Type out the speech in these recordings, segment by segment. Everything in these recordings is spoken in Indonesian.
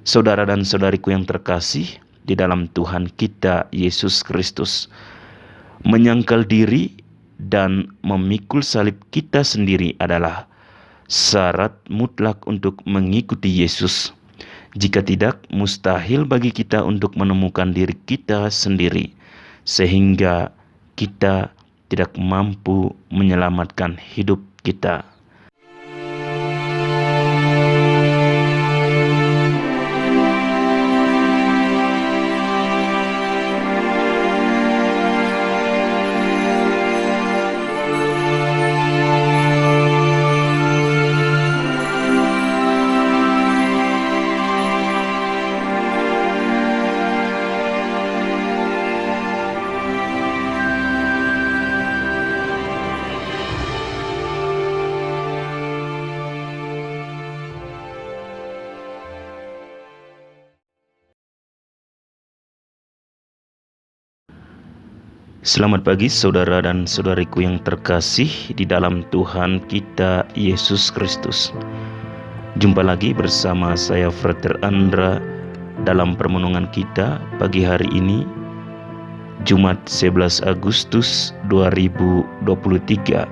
Saudara dan saudariku yang terkasih di dalam Tuhan kita Yesus Kristus, menyangkal diri dan memikul salib kita sendiri adalah syarat mutlak untuk mengikuti Yesus. Jika tidak, mustahil bagi kita untuk menemukan diri kita sendiri, sehingga kita tidak mampu menyelamatkan hidup kita. Selamat pagi saudara dan saudariku yang terkasih di dalam Tuhan kita Yesus Kristus. Jumpa lagi bersama saya Frater Andra dalam permenungan kita pagi hari ini, Jumat 11 Agustus 2023,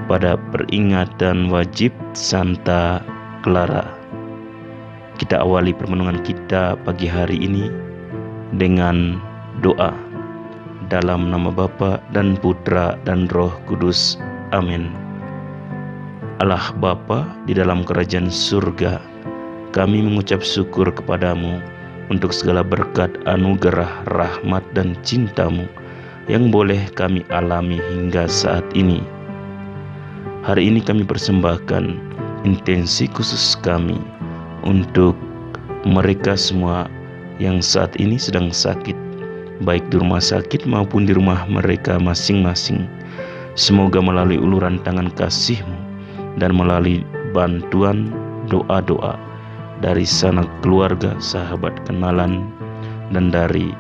pada peringatan wajib Santa Clara. Kita awali permenungan kita pagi hari ini dengan doa. Dalam nama Bapa dan Putra dan Roh Kudus. Amin. Allah Bapa di dalam kerajaan surga, kami mengucap syukur kepadamu untuk segala berkat, anugerah, rahmat dan cintamu yang boleh kami alami hingga saat ini. Hari ini kami persembahkan intensi khusus kami untuk mereka semua yang saat ini sedang sakit, baik di rumah sakit maupun di rumah mereka masing-masing. Semoga melalui uluran tangan kasih-Mu dan melalui bantuan doa-doa dari sanak keluarga, sahabat kenalan, dan dari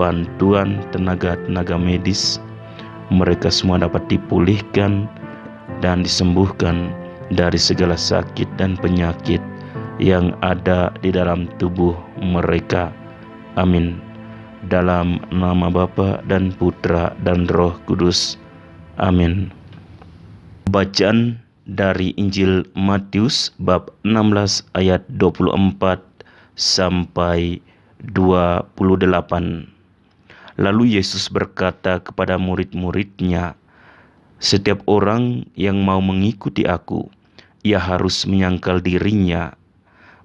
bantuan tenaga-tenaga medis, mereka semua dapat dipulihkan dan disembuhkan dari segala sakit dan penyakit yang ada di dalam tubuh mereka. Amin. Dalam nama Bapa dan Putra dan Roh Kudus. Amin. Bacaan dari Injil Matius bab 16 ayat 24 sampai 28. Lalu Yesus berkata kepada murid-murid-Nya, "Setiap orang yang mau mengikuti aku, ia harus menyangkal dirinya,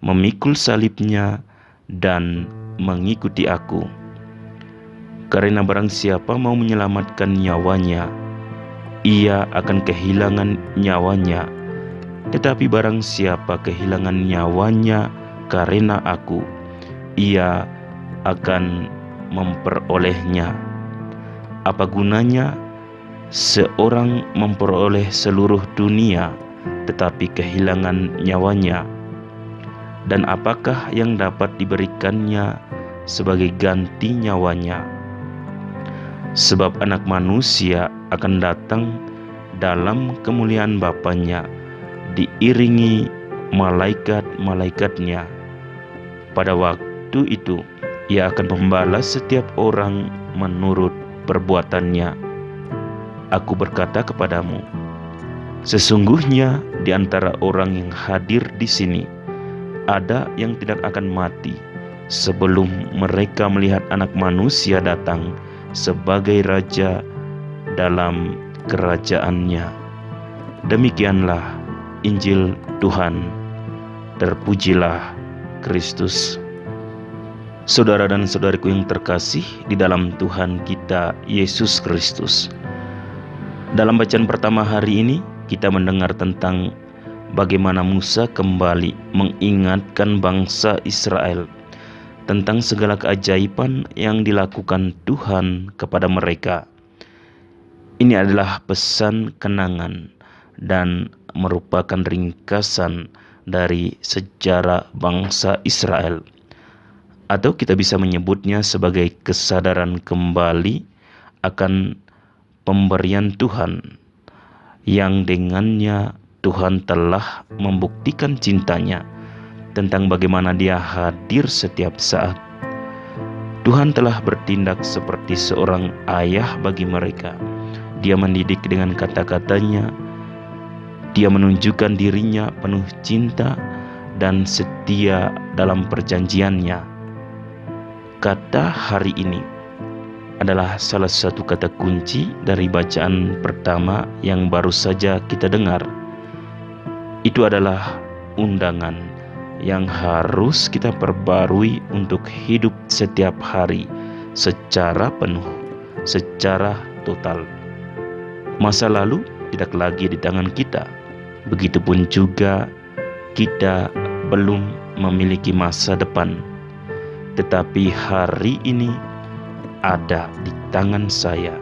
memikul salibnya, dan mengikuti aku. Karena barang siapa mau menyelamatkan nyawanya, ia akan kehilangan nyawanya. Tetapi barang siapa kehilangan nyawanya karena aku, ia akan memperolehnya. Apa gunanya seorang memperoleh seluruh dunia, tetapi kehilangan nyawanya? Dan apakah yang dapat diberikannya sebagai ganti nyawanya? Sebab Anak Manusia akan datang dalam kemuliaan Bapa-Nya, diiringi malaikat-malaikatnya. Pada waktu itu, Ia akan membalas setiap orang menurut perbuatannya. Aku berkata kepadamu, sesungguhnya di antara orang yang hadir di sini, ada yang tidak akan mati sebelum mereka melihat Anak Manusia datang sebagai Raja dalam kerajaan-Nya." Demikianlah Injil Tuhan. Terpujilah Kristus. Saudara dan saudariku yang terkasih di dalam Tuhan kita Yesus Kristus. Dalam bacaan pertama hari ini, kita mendengar tentang bagaimana Musa kembali mengingatkan bangsa Israel tentang segala keajaiban yang dilakukan Tuhan kepada mereka. Ini adalah pesan kenangan dan merupakan ringkasan dari sejarah bangsa Israel, atau kita bisa menyebutnya sebagai kesadaran kembali akan pemberian Tuhan, yang dengannya Tuhan telah membuktikan cintanya tentang bagaimana Dia hadir setiap saat. Tuhan telah bertindak seperti seorang ayah bagi mereka. Dia mendidik dengan kata-katanya. Dia menunjukkan dirinya penuh cinta dan setia dalam perjanjiannya. Kata hari ini adalah salah satu kata kunci dari bacaan pertama yang baru saja kita dengar. Itu adalah undangan yang harus kita perbarui untuk hidup setiap hari secara penuh, secara total. Masa lalu tidak lagi di tangan kita. Begitupun juga kita belum memiliki masa depan. Tetapi hari ini ada di tangan saya,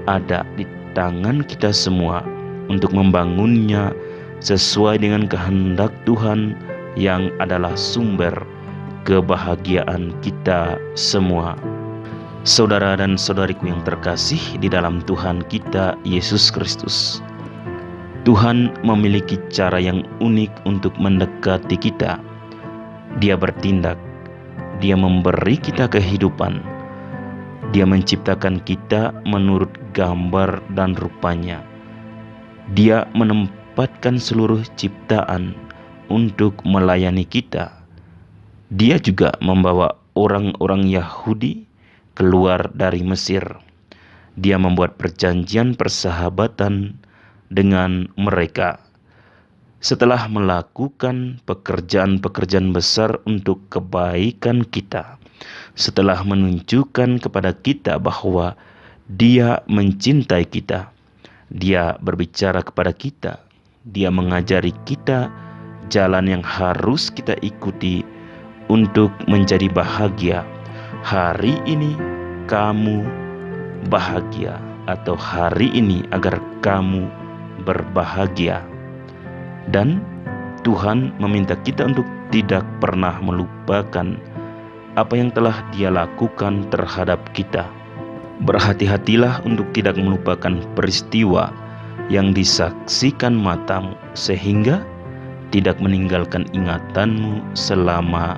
ada di tangan kita semua untuk membangunnya sesuai dengan kehendak Tuhan yang adalah sumber kebahagiaan kita semua. Saudara dan saudariku yang terkasih di dalam Tuhan kita Yesus Kristus, Tuhan memiliki cara yang unik untuk mendekati kita. Dia bertindak, Dia memberi kita kehidupan, Dia menciptakan kita menurut gambar dan rupanya. Dia menempatkan seluruh ciptaan untuk melayani kita. Dia juga membawa orang-orang Yahudi keluar dari Mesir. Dia membuat perjanjian persahabatan dengan mereka. Setelah melakukan pekerjaan-pekerjaan besar untuk kebaikan kita, setelah menunjukkan kepada kita bahwa Dia mencintai kita, Dia berbicara kepada kita, Dia mengajari kita jalan yang harus kita ikuti untuk menjadi bahagia. Hari ini kamu bahagia, atau hari ini agar kamu berbahagia. Dan Tuhan meminta kita untuk tidak pernah melupakan apa yang telah Dia lakukan terhadap kita. Berhati-hatilah untuk tidak melupakan peristiwa yang disaksikan matamu, sehingga tidak meninggalkan ingatanmu selama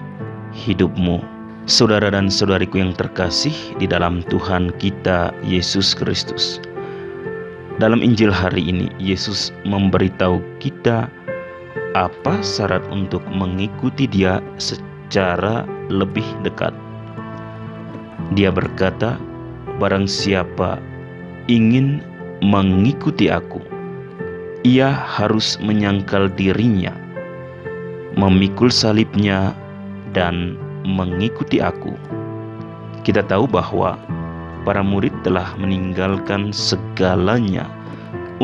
hidupmu. Saudara dan saudariku yang terkasih di dalam Tuhan kita Yesus Kristus, dalam Injil hari ini Yesus memberitahu kita apa syarat untuk mengikuti Dia secara lebih dekat. Dia berkata, barang siapa ingin mengikuti aku, ia harus menyangkal dirinya, memikul salibnya, dan mengikuti aku. Kita tahu bahwa para murid telah meninggalkan segalanya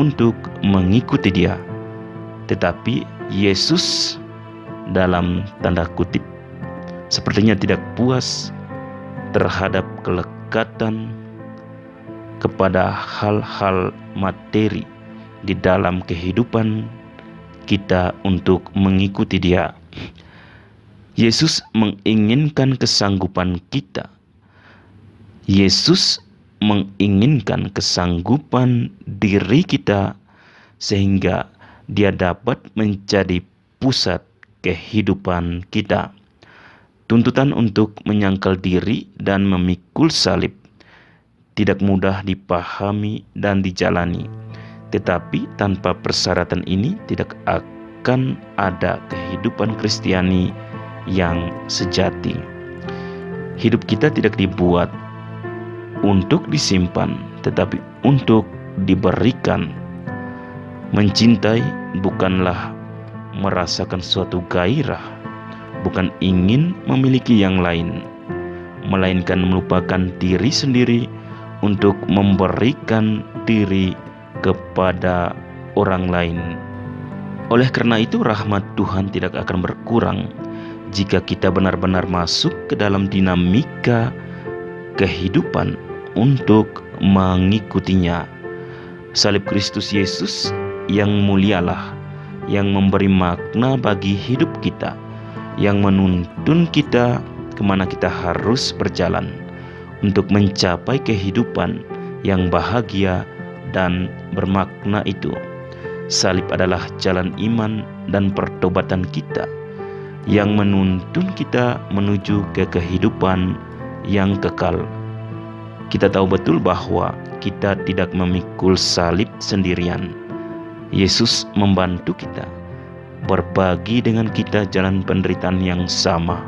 untuk mengikuti Dia. Tetapi Yesus dalam tanda kutip sepertinya tidak puas terhadap kelekatan kepada hal-hal materi di dalam kehidupan kita untuk mengikuti Dia. Yesus menginginkan kesanggupan kita. Yesus menginginkan kesanggupan diri kita sehingga Dia dapat menjadi pusat kehidupan kita. Tuntutan untuk menyangkal diri dan memikul salib tidak mudah dipahami dan dijalani. Tetapi tanpa persyaratan ini tidak akan ada kehidupan Kristiani yang sejati. Hidup kita tidak dibuat untuk disimpan, tetapi untuk diberikan. Mencintai bukanlah merasakan suatu gairah, bukan ingin memiliki yang lain, melainkan melupakan diri sendiri untuk memberikan diri kepada orang lain. Oleh karena itu, rahmat Tuhan tidak akan berkurang jika kita benar-benar masuk ke dalam dinamika kehidupan untuk mengikutinya. Salib Kristus Yesus yang mulialah yang memberi makna bagi hidup kita, yang menuntun kita kemana kita harus berjalan untuk mencapai kehidupan yang bahagia dan bermakna itu. Salib adalah jalan iman dan pertobatan kita. yang menuntun kita menuju ke kehidupan yang kekal. Kita tahu betul bahwa kita tidak memikul salib sendirian. Yesus membantu kita, berbagi dengan kita jalan penderitaan yang sama.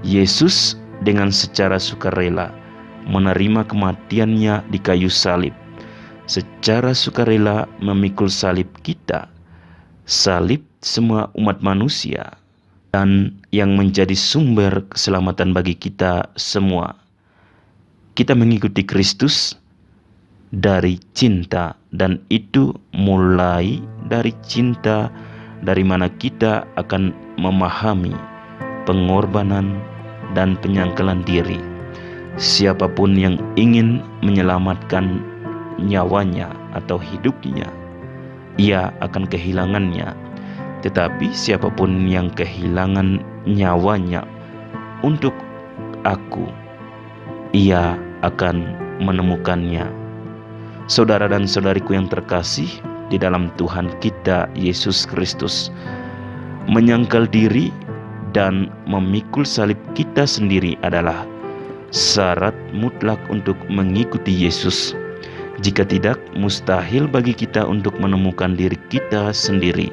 Yesus dengan secara sukarela menerima kematiannya di kayu salib, secara sukarela memikul salib kita, salib semua umat manusia, dan yang menjadi sumber keselamatan bagi kita semua. Kita mengikuti Kristus dari cinta, dan itu mulai dari cinta, dari mana kita akan memahami pengorbanan dan penyangkalan diri. Siapapun yang ingin menyelamatkan nyawanya atau hidupnya, ia akan kehilangannya. Tetapi siapapun yang kehilangan nyawanya untuk aku, ia akan menemukannya. Saudara dan saudariku yang terkasih di dalam Tuhan kita Yesus Kristus, menyangkal diri dan memikul salib kita sendiri adalah syarat mutlak untuk mengikuti Yesus. Jika tidak, mustahil bagi kita untuk menemukan diri kita sendiri,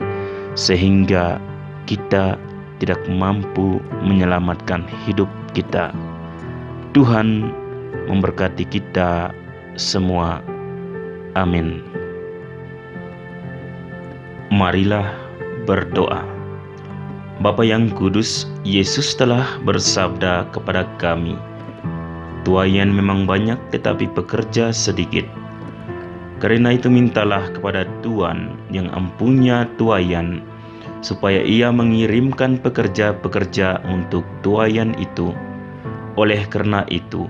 sehingga kita tidak mampu menyelamatkan hidup kita. Tuhan memberkati kita semua. Amin. Marilah berdoa. Bapa yang kudus, Yesus telah bersabda kepada kami, "Tuaian memang banyak, tetapi pekerja sedikit. Karena itu mintalah kepada Tuhan yang empunya tuaian, supaya ia mengirimkan pekerja-pekerja untuk tuaian itu. Oleh karena itu,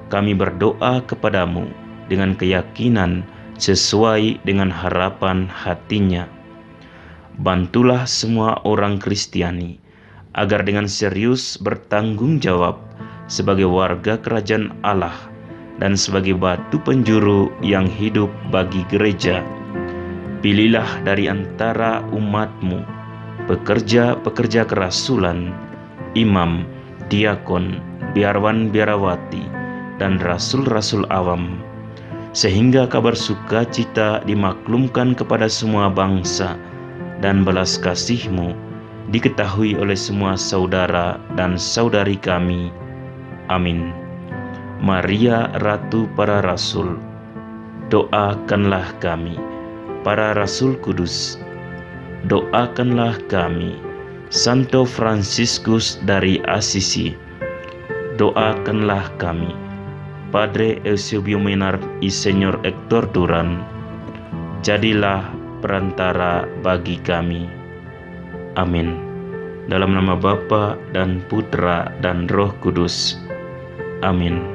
kami berdoa kepadamu dengan keyakinan sesuai dengan harapan hatinya. Bantulah semua orang Kristiani agar dengan serius bertanggung jawab sebagai warga kerajaan Allah dan sebagai batu penjuru yang hidup bagi gereja. Pilihlah dari antara umatmu pekerja-pekerja kerasulan, imam, diakon, biarawan-biarawati, dan rasul-rasul awam, sehingga kabar sukacita dimaklumkan kepada semua bangsa, dan belas kasih-Mu diketahui oleh semua saudara dan saudari kami. Amin. Maria Ratu para Rasul, doakanlah kami. Para Rasul Kudus, doakanlah kami. Santo Fransiskus dari Assisi, doakanlah kami. Padre Eusebio Menar y Señor Hector Duran, jadilah perantara bagi kami. Amin. Dalam nama Bapa dan Putra dan Roh Kudus. Amin.